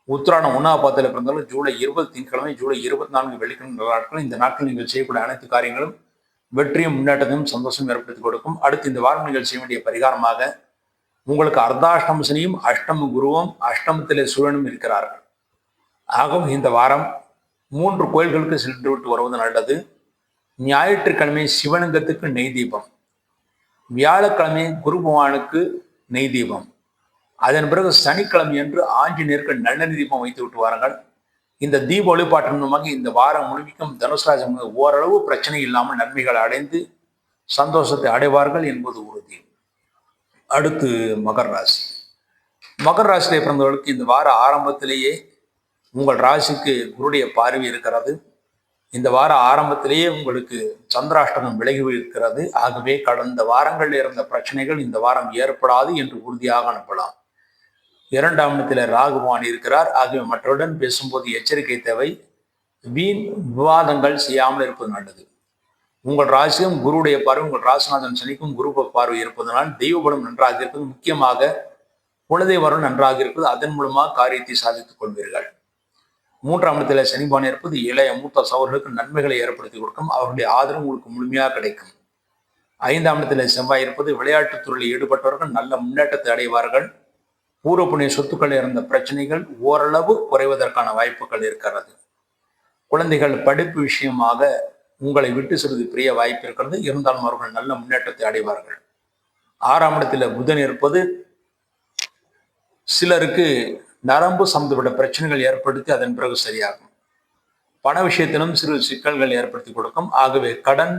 A: உத்திராடம் 1ஆம் பாதத்தில் பிறந்தவர்கள் ஜூலை 20 திங்கட்கிழமை, ஜூலை 24 வெள்ளிக்கிழமை நல்ல நாட்கள். இந்த நாட்கள் நீங்கள் செய்யக்கூடிய அனைத்து காரியங்களும் வெற்றியும் முன்னேற்றத்தையும் சந்தோஷம் ஏற்படுத்தி கொடுக்கும். அடுத்து இந்த வாரம் நீங்கள் செய்ய வேண்டிய பரிகாரமாக உங்களுக்கு அர்த்தாஷ்டம சனியும் அஷ்டம குருவும் அஷ்டமத்திலே சூழனும் இருக்கிறார்கள். ஆகவும் இந்த வாரம் 3 கோயில்களுக்கு சென்று விட்டு வருவது நல்லது. ஞாயிற்றுக்கிழமை சிவலிங்கத்துக்கு நெய் தீபம், வியாழக்கிழமை குரு பகவானுக்கு நெய் தீபம், அதன் பிறகு சனிக்கிழமை என்று ஆஞ்சநேயருக்கு நல்லெண்ணெய் தீபம் வைத்து விட்டு வாருங்கள். இந்த தீப வழிபாட்டின் மூலமாக இந்த வாரம் முழுமைக்கும் தனுசு ராசி ஓரளவு பிரச்சனை இல்லாமல் நன்மைகள் அடைந்து சந்தோஷத்தை அடைவார்கள் என்பது உறுதி. அடுத்து மகர ராசி. மகர ராசியிலே பிறந்தவர்களுக்கு இந்த வார ஆரம்பத்திலேயே உங்கள் ராசிக்கு குருடைய பார்வை இருக்கிறது. இந்த வார ஆரம்பத்திலேயே உங்களுக்கு சந்திராஷ்டமம் விலகி இருக்கிறது. ஆகவே கடந்த வாரங்களில் இருந்த பிரச்சனைகள் இந்த வாரம் ஏற்படாது என்று உறுதியாக அனுப்பலாம். 2ஆம் இடத்துல ராகு பகவான் இருக்கிறார். ஆகவே மற்றவுடன் பேசும்போது எச்சரிக்கை தேவை. வீண் விவாதங்கள் செய்யாமல் இருப்பது நல்லது. உங்கள் ராசியும் குருடைய பார்வை உங்கள் ராசிநாதன் சனிக்கும் குரு பார்வை இருப்பதனால் தெய்வபலம் நன்றாக இருப்பது, முக்கியமாக குலதெய்வம் நன்றாக இருப்பது, அதன் மூலமாக காரியத்தை சாதித்துக் கொள்வீர்கள். 3ஆம் இடத்துல சனி பகவான் இருப்பது இளைய மூத்த சகோதரர்களுக்கு நன்மைகளை ஏற்படுத்தி கொடுக்கும். அவருடைய ஆதரவு உங்களுக்கு முழுமையாக கிடைக்கும். 5ஆம் இடத்துல செவ்வாய் இருப்பது விளையாட்டுத் துறையில் ஈடுபட்டவர்கள் நல்ல முன்னேற்றத்தை அடைவார்கள். பூர்வ புண்ணிய சொத்துக்கள் இருந்த பிரச்சனைகள் ஓரளவு குறைவதற்கான வாய்ப்புகள் இருக்கிறது. குழந்தைகள் படிப்பு விஷயமாக உங்களை விட்டு சிறிது பிரிய வாய்ப்பு இருக்கிறது. இருந்தாலும் அவர்கள் நல்ல முன்னேற்றத்தை அடைவார்கள். 6ஆம் இடத்துல புதன் இருப்பது சிலருக்கு நரம்பு சம்பந்தப்பட்ட பிரச்சனைகள் ஏற்படுத்தி அதன் பிறகு சரியாகும். பண விஷயத்திலும் சிறு சிக்கல்கள் ஏற்படுத்தி கொடுக்கும். ஆகவே கடன்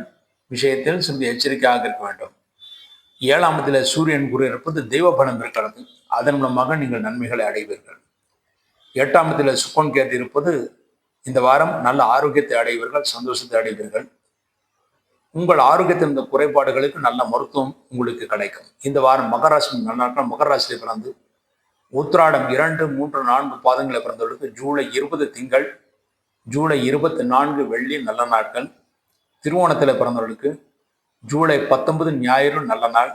A: விஷயத்தில் சிறிது எச்சரிக்கையாக இருக்க வேண்டும். 7ஆம் இடத்துல சூரியன் குரு இருப்பது தெய்வ பலம் இருக்கிறது. அதன் மூலமாக நீங்கள் நன்மைகளை அடைவீர்கள். 8ஆம் இடத்துல சுக்கரன் கேது இருப்பது இந்த வாரம் நல்ல ஆரோக்கியத்தை அடைவீர்கள், சந்தோஷத்தை அடைவீர்கள். உங்கள் ஆரோக்கியத்தில் இருந்த குறைபாடுகளுக்கு நல்ல மருத்துவம் உங்களுக்கு கிடைக்கும். இந்த வாரம் மகராசி நல்ல நாட்கள். மகராசியை பிறந்து உத்திராடம் 2, 3, 4 பாதங்களை பிறந்தவர்களுக்கு ஜூலை 20 திங்கள், ஜூலை 24 வெள்ளி நல்ல நாட்கள். திருவோணத்தில் பிறந்தவர்களுக்கு ஜூலை 19 ஞாயிறு நல்ல நாள்.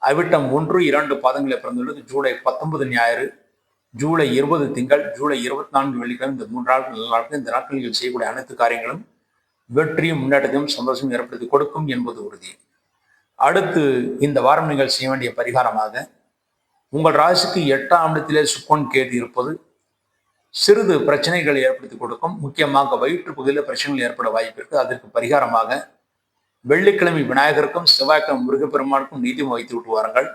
A: அவிட்டம் 1, 2 பாதங்களை பிறந்தவர்களுக்கு ஜூலை 19 ஞாயிறு, ஜூலை 20 திங்கள், ஜூலை 24 வெள்ளிக்கிழமை இந்த 3 நாட்கள் நல்ல நாட்கள். இந்த நாட்களில் செய்யக்கூடிய அனைத்து காரியங்களும் வெற்றியும் முன்னேற்றத்தையும் சந்தோஷம் ஏற்படுத்தி கொடுக்கும் என்பது உறுதி. அடுத்து இந்த வாரம் நீங்கள் செய்ய வேண்டிய பரிகாரமாக உங்கள் ராசிக்கு 8ஆம் இடத்திலே சுக்கரன் கேது இருப்பது சிறிது பிரச்சனைகளை ஏற்படுத்தி கொடுக்கும். முக்கியமாக வயிற்று பகுதியில் பிரச்சனைகள் ஏற்பட வாய்ப்பு இருக்கு. அதற்கு பரிகாரமாக வெள்ளிக்கிழமை விநாயகருக்கும் செவ்வாய்க்கிழமை முருகப்பெருமானுக்கும் நீதிமம் வைத்து விட்டு வாருங்கள்.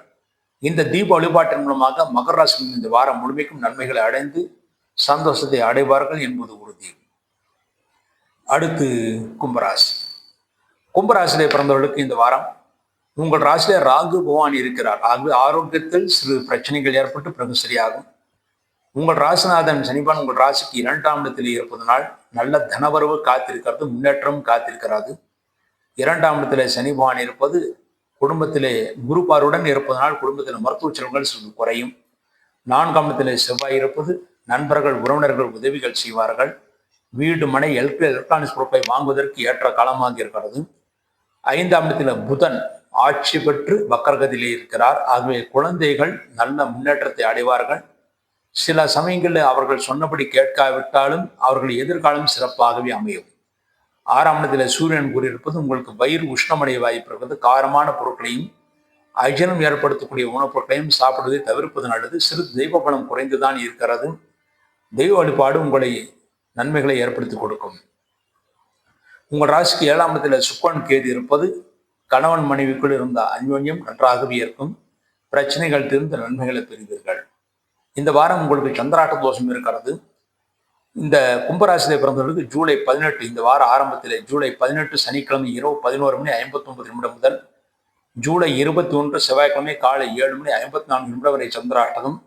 A: இந்த தீப வழிபாட்டின் மூலமாக மகர ராசி இந்த வாரம் முழுமைக்கும் நன்மைகளை அடைந்து சந்தோஷத்தை அடைவார்கள் என்பது உறுதி. அடுத்து கும்பராசி. கும்பராசியிலே பிறந்தவர்களுக்கு இந்த வாரம் உங்கள் ராசியிலே ராகு பகவான் இருக்கிறார். ஆகவே ஆரோக்கியத்தில் சிறு பிரச்சனைகள் ஏற்பட்டு பிறகு சரியாகும். உங்கள் ராசிநாதன் சனிபான் உங்கள் ராசிக்கு 2ஆம் இடத்தில் இருப்பதனால் நல்ல தனவரவு காத்திருக்கிறது, முன்னேற்றம் காத்திருக்கிறது. 2ஆம் இடத்துல சனி பகவான் இருப்பது குடும்பத்திலே குரு பார்வையுடன் இருப்பதனால் குடும்பத்தில் மருத்துவ செலவுகள் சிறிது குறையும். 4ஆம் இடத்திலே செவ்வாய் இருப்பது நண்பர்கள் உறவினர்கள் உதவிகள் செய்வார்கள். வீடு, மனை, எலக்ட்ரானிக்ஸ் பொருட்களை வாங்குவதற்கு ஏற்ற காலமாக இருக்கிறது. 5ஆம் இடத்துல புதன் ஆட்சி பெற்று வக்கரகதியிலே இருக்கிறார். ஆகவே குழந்தைகள் நல்ல முன்னேற்றத்தை அடைவார்கள். சில சமயங்களில் அவர்கள் சொன்னபடி கேட்காவிட்டாலும் அவர்கள் எதிர்காலம் சிறப்பாகவே அமையும். 6ஆம் இடத்துல சூரியன் கூறியிருப்பது உங்களுக்கு வயிறு உஷ்ணமடைய வாய்ப்பு இருக்கிறது. காரமான பொருட்களையும் அஜீரணம் ஏற்படுத்தக்கூடிய உணவுப் பொருட்களையும் சாப்பிடுவதை தவிர்ப்பது நல்லது. சிறு தெய்வ பலம் குறைந்துதான் இருக்கிறது. தெய்வ வழிபாடு உங்களை நன்மைகளை ஏற்படுத்தி கொடுக்கும். உங்கள் ராசிக்கு 7ஆம் இடத்துல சுக்கிரன் கேது இருப்பது கணவன் மனைவிக்குள் இருந்த அந்யோன்யம் நன்றாகவே இருக்கும். பிரச்சனைகள் தீர்ந்து நன்மைகளை பெறுவீர்கள். இந்த வாரம் உங்களுக்கு சந்திராட்ட தோஷம் இருக்கிறது. இந்த கும்பராசியிலே பிறந்தவர்களுக்கு ஜூலை 18 இந்த வார ஆரம்பத்தில் ஜூலை 18 சனிக்கிழமை இரவு 11:59 முதல் ஜூலை 21 செவ்வாய்க்கிழமை காலை 7:54 வரை சந்திராட்டகம்.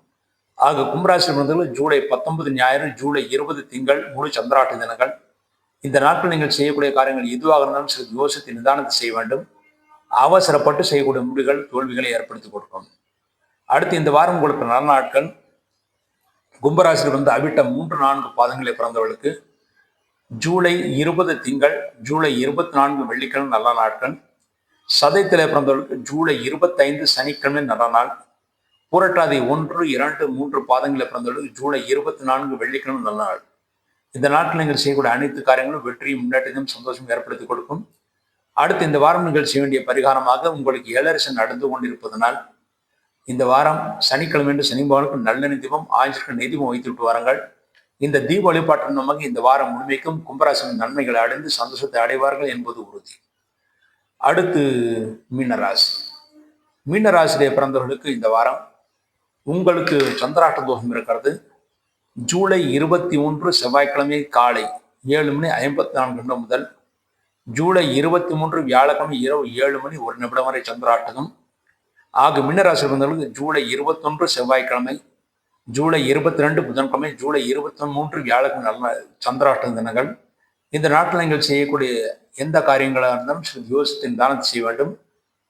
A: ஆக கும்பராசியில் பிறந்தவர்கள் ஜூலை 19 ஞாயிறு, ஜூலை 20 திங்கள் முழு சந்திராட்ட தினங்கள். இந்த நாட்கள் நீங்கள் செய்யக்கூடிய காரியங்கள் எதுவாக இருந்தாலும் சிறிது யோசித்து நிதானத்தை செய்ய வேண்டும். அவசரப்பட்டு செய்யக்கூடிய முடிவுகள் தோல்விகளை ஏற்படுத்தி கொடுக்கும். அடுத்து இந்த வாரம் உங்களுக்கு நல்ல நாட்கள். கும்பராசியில் வந்து அவிட்டம் 3-4 பாதங்களை பிறந்தவர்களுக்கு ஜூலை 20 திங்கள், ஜூலை 24 வெள்ளிக்கிழமை நல்ல நாட்கள். சதயத்திலே பிறந்தவர்களுக்கு ஜூலை 25 சனிக்கிழமை நல்ல நாள். பூரட்டாதி 1, 2, 3 பாதங்களை பிறந்தவர்களுக்கு ஜூலை 24 வெள்ளிக்கிழமை நல்ல நாள். இந்த நாட்டில் நீங்கள் செய்யக்கூடிய அனைத்து காரியங்களும் வெற்றியும் முன்னேற்றத்தையும் சந்தோஷம் ஏற்படுத்தி கொடுக்கும். அடுத்து இந்த வாரம் நீங்கள் செய்ய வேண்டிய பரிகாரமாக உங்களுக்கு ஏழரசன் நடந்து கொண்டிருப்பதனால் இந்த வாரம் சனிக்கிழமை என்று சனி பகவானுக்கு நல்லெண்ணெய் தீபம், ஆஞ்சநேயருக்கு நெய் தீபம் வைத்து விட்டு வாருங்கள். இந்த தீப வழிபாட்டின் நமக்கு இந்த வாரம் முழுமைக்கும் கும்பராசியின் நன்மைகளை அடைந்து சந்தோஷத்தை அடைவார்கள் என்பது உறுதி. அடுத்து மீனராசி. மீனராசியிலே பிறந்தவர்களுக்கு இந்த வாரம் உங்களுக்கு சந்திராட்ட தோஷம் இருக்கிறது. ஜூலை 21 செவ்வாய்க்கிழமை காலை 7:54 முதல் ஜூலை 23 வியாழக்கிழமை இரவு 7:01 வரை சந்திராட்டகம். ஆக மீனராசி பிறந்தவர்களுக்கு ஜூலை 21 செவ்வாய்க்கிழமை, ஜூலை 22 புதன்கிழமை, ஜூலை 23 வியாழக்கிழமை நல்ல சந்திராஷ்டம தினங்கள். இந்த நாட்டில் நீங்கள் செய்யக்கூடிய எந்த காரியங்களாக இருந்தாலும் சிறிது யோசித்து நிதானத்தை செய்ய வேண்டும்.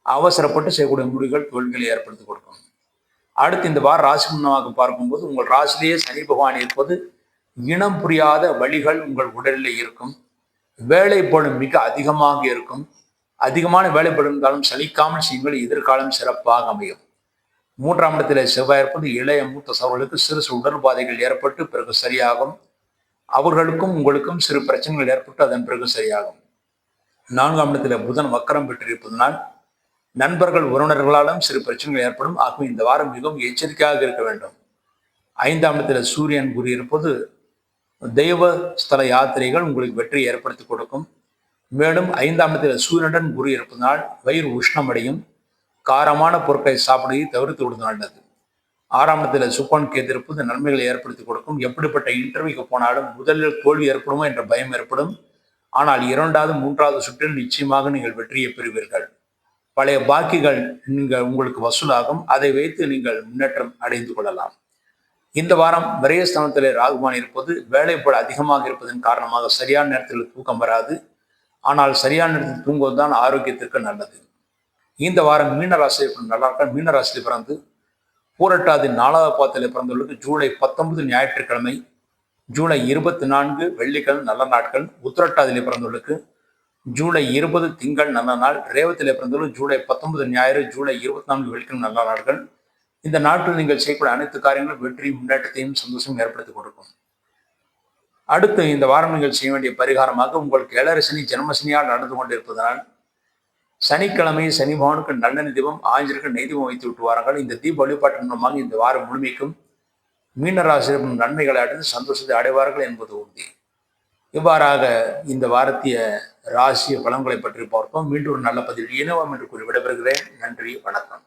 A: அவசரப்பட்டு செய்யக்கூடிய முடிவுகள் தோல்விகளை ஏற்படுத்தி கொடுக்கும். அடுத்து இந்த வார ராசி முன்னமாக பார்க்கும்போது உங்கள் ராசிலேயே சனி பகவான் இருப்பது இனம் புரியாத வழிகள் உங்கள் உடலில் இருக்கும். வேலைப்பளு மிக அதிகமாக இருக்கும். அதிகமான வேலைப்பளு இருந்தாலும் சலிக்காமல் செய்யுங்கள். எதிர்காலம் சிறப்பாக அமையும். 3ஆம் இடத்துல செவ்வாய் இருப்பது இளைய மூத்த சகோதரர்களுக்கு சிறு சிறு உடல் பாதைகள் ஏற்பட்டு பிறகு சரியாகும். அவர்களுக்கும் உங்களுக்கும் சிறு பிரச்சனைகள் ஏற்பட்டு அதன் பிறகு சரியாகும். 4ஆம் இடத்துல புதன் வக்கரம் பெற்றிருப்பதனால் நண்பர்கள் உறவினர்களாலும் சிறு பிரச்சனைகள் ஏற்படும். ஆகவே இந்த வாரம் மிகவும் எச்சரிக்கையாக இருக்க வேண்டும். 5ஆம் இடத்துல சூரியன் குரு இருப்பது தெய்வ ஸ்தல யாத்திரைகள் உங்களுக்கு வெற்றி ஏற்படுத்தி கொடுக்கும். மேலும் 5ஆம் இடத்துல சூரியனுடன் குரு இருப்பதனால் வயிறு உஷ்ணமடையும். காரமான பொருட்களை சாப்பிடுவதை தவிர்த்து விடுவது நல்லது. 6ஆம் இடத்துல சுக்கிரன் கேது இருப்பது நன்மைகளை ஏற்படுத்தி கொடுக்கும். எப்படிப்பட்ட இன்டர்வியூக்கு போனாலும் முதலில் தோல்வி ஏற்படுமோ என்ற பயம் ஏற்படும். ஆனால் 2வது 3வது சுற்றில் நிச்சயமாக நீங்கள் வெற்றியை பெறுவீர்கள். பழைய பாக்கிகள் உங்களுக்கு வசூலாகும். அதை வைத்து நீங்கள் முன்னேற்றம் அடைந்து கொள்ளலாம். இந்த வாரம் விரயஸ்தானத்திலே ராகுவான் இருப்பது வேலைப்பளு அதிகமாக இருப்பதன் காரணமாக சரியான நேரத்தில் தூக்கம் வராது. ஆனால் சரியான நேரத்தில் தூங்குவதுதான் ஆரோக்கியத்திற்கு நல்லது. இந்த வாரம் மீனராசியில் நல்லா இருக்க. மீனராசியில் பிறந்து பூரட்டாதி 4வது பாதத்தில் பிறந்தவர்களுக்கு ஜூலை 19 ஞாயிற்றுக்கிழமை, ஜூலை 24 வெள்ளிக்கிழமை நல்ல நாட்கள். உத்திரட்டாதியிலே பிறந்தவர்களுக்கு ஜூலை 20 திங்கள் நல்ல நாள். ரேவத்திலே பிறந்தவர்கள் ஜூலை 19 ஞாயிறு, ஜூலை 24 வெள்ளிக்கிழமை நல்ல நாட்கள். இந்த நாட்டில் நீங்கள் செய்யக்கூடிய அனைத்து காரியங்களும் வெற்றி முன்னேற்றத்தையும் சந்தோஷம் ஏற்படுத்தி கொடுக்கும். அடுத்து இந்த வாரம் நீங்கள் செய்ய வேண்டிய பரிகாரமாக உங்களுக்கு ஏழரை சனி ஜென்மசனியால் நடந்து கொண்டிருப்பதனால் சனிக்கிழமை சனி பகவானுக்கு நல்லெண்ணெய் தீபம், ஆஞ்சநேயருக்கு நெய் தீபம் வைத்து விட்டு வாருங்கள். இந்த தீப வழிபாட்டின் மூலமாக இந்த வாரம் முழுமைக்கும் மீனராசியும் நன்மைகளை அடைந்து சந்தோஷத்தை அடைவார்கள் என்பது உறுதி. இவ்வாறாக இந்த வாரத்திய ராசிய பலன்களை பற்றி பார்ப்போம். மீண்டும் ஒரு நல்ல பதிவில் இணைவோம் என்று கூறி விடைபெறுகிறேன். நன்றி, வணக்கம்.